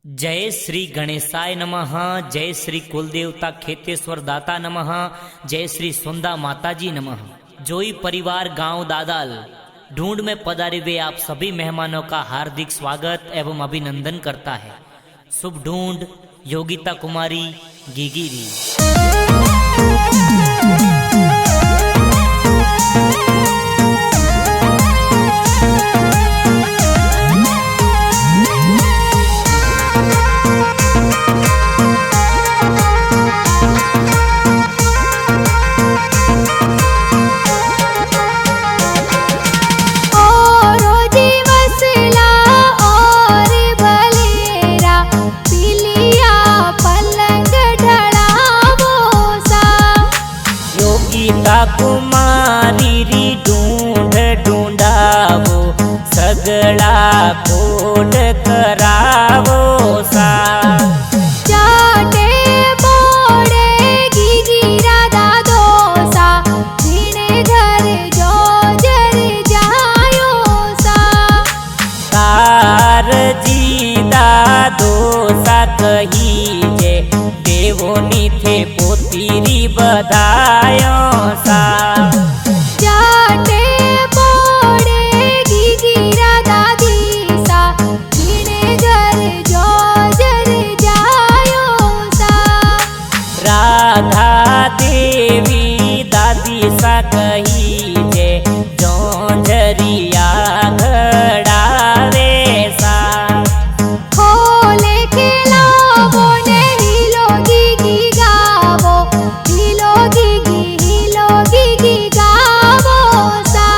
जय श्री गणेशाय नमः। जय श्री कुलदेवता खेतेश्वर दाता नमः। जय श्री सुंदा माताजी नमः। जोई परिवार गांव दादाल ढूंढ में पधारे हुए आप सभी मेहमानों का हार्दिक स्वागत एवं अभिनंदन करता है। शुभ ढूंढ योगिता कुमारी गिगिरी। कुमारी री ढूंढ ढूंढावो सगड़ा कोड करावो सा। चाटे बोड़े गिगिरा दादो सा जीने घर जो जर जायो सा। तार जी दादो सा कही जे देवोनी थे पोतीरी बधायो सा। चाटे बोड़े गिगिरा दादी सा जीने घर जो जर जायो सा। राधा देवी दादी सा कही जे जोंझरिया घड़ावे सा। खोले खिलावो ने हिलो गिगी गावो हिलो गिगी गावो सा।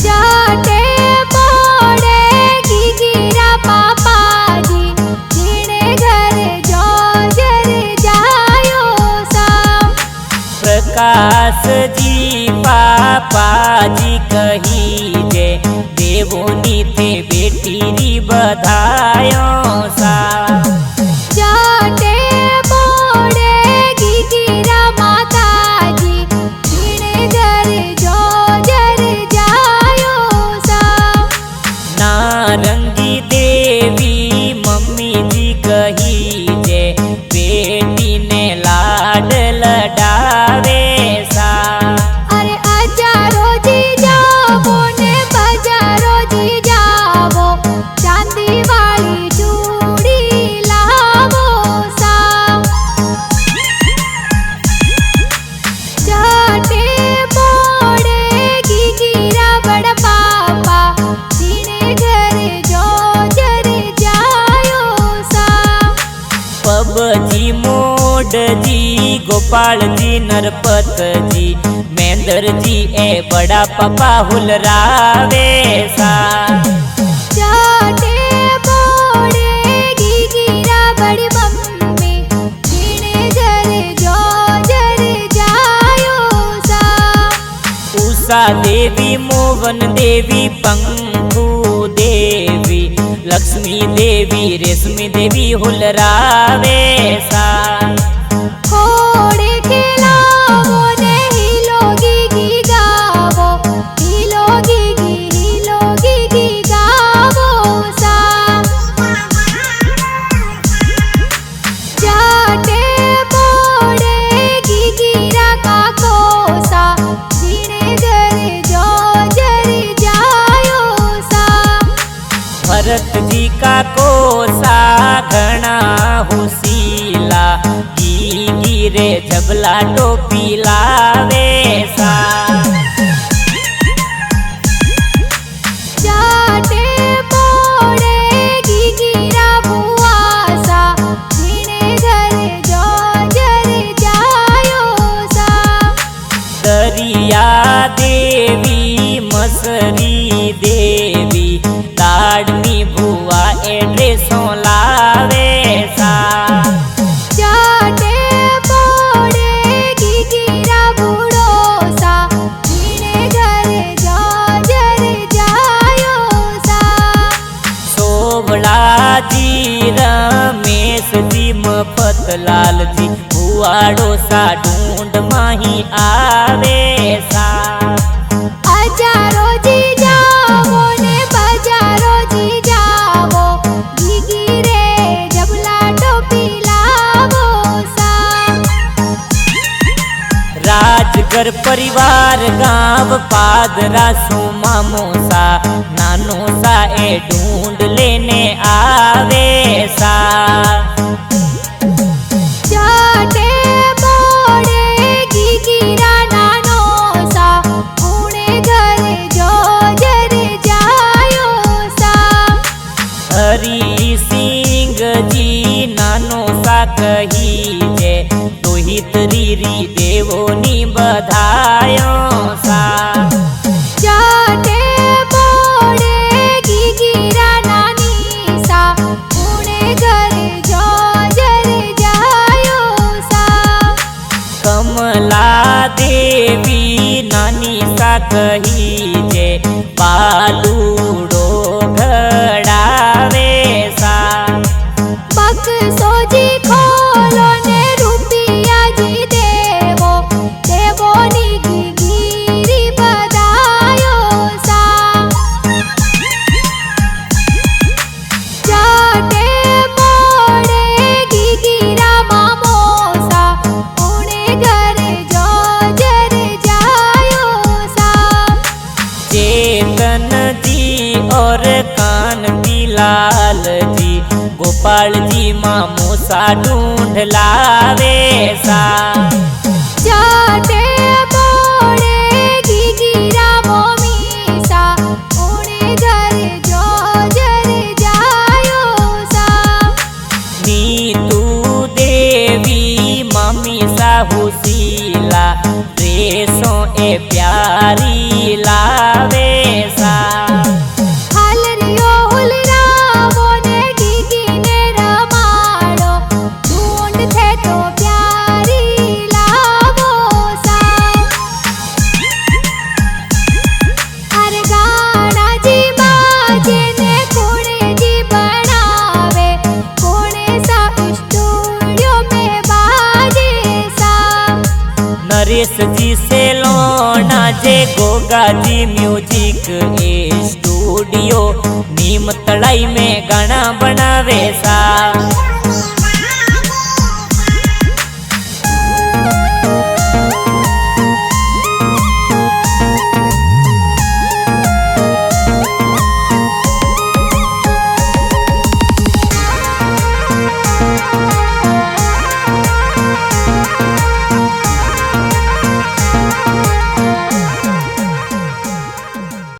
चाटे बोड़े गिगिरा पापा जी जीने घर जो जर जायो सा। प्रकाश जी पापा जी कही जे देवोनी थे बेटी री बधायो सा। चाटे बोड़े गिगिरा माता जी जीने घर जो जर जायो सा। नारंगी देवी मम्मी जी कही जे बेटी ने लाड लडावे सा। अरे अजारो जी जावो ने बजारो जी जावो चांदी वाली चूड़ी लावो सा। चाटे बोड़े गिगिरा बड़ पापा जीने घर जो जर जायो सा। पब जी मोड जी गोपाल जी नरपत जी मेंदर जी ए बड़ा पपा हुलरावे सा। चाटे बोड़े गिगिरा बड़ी मम्मी जीने घर जो जर जायो सा। उषा देवी मोहन देवी पंखु देवी लक्ष्मी देवी रेशमी देवी हुलरावे सा। खोड़े खिलावो ने हिलो गिगी गावो हिलो गिगी गावो सा। चाटे बोड़े गिगिरा काको सा जीने घर जो जर जायो सा। भरत जी का कोसा घना हुसीला गिरे झबला टोपी लावे सा। चाटे बोड़े गिगिरा बुआ सा जीने घर जो जर जायो सा। दरिया देवी मसरी देवी ताड़नी भुआ एड्रेसों लावे सा। चाटे बोड़े गिगिरा बूढ़ो सा जीने घर जो जर जायो सा। सोबड़ा जी रमेश जी मफतलाल जी भुआड़ो सा ढूंढ माही आवे सा। अजारो जी जावो ने बजारो जी गुजर परिवार गांव पादरा सुमामो सा नानो सा ए ढूंढ लेने आवे सा। जाटे मोड़े गीगीरा नानो सा पुणे घरे जो जर जायो सा। हरी सिंह जी नानो सा कही जे तोहित रीरी देवोनी बधायो सा। जाटे मोड़े गीगीरा नानी सा पुणे घरे जो जर जायो सा। कमला देवी नानी सा कही जे बालूडो घड़ावे सा। बक्सोजी खोलो ने रुपिया जी देवो देवोनी गीगीरी बधायो सा। जाटे मोड़े गीगीरा मामो सा पुणे घरे जो जर जायो सा। चेतन जी और कांति लाल जी गोपाल जी मामू सा ढूंढ लावे सा। जाटे मोड़े गीगीरा मोमी सा पुणे घरे जो जर जायो सा। नीतू देवी मामी सा हुसीला ड्रेसों ए प्यारी लावे सा। हालरियो हुलरावो ने गीगी ने रमाड़ो ढूंढ थे तो प्यारी लावो सा। अरे गाना जी बाजे ने कोणे जी बनावे कोणे सा स्टूडियो में बाजे सा। नरेश जी से लोना जे गोगा जी म्यूजिक ए स्टूडियो नीम तड़ाई में गाना बनावे सा।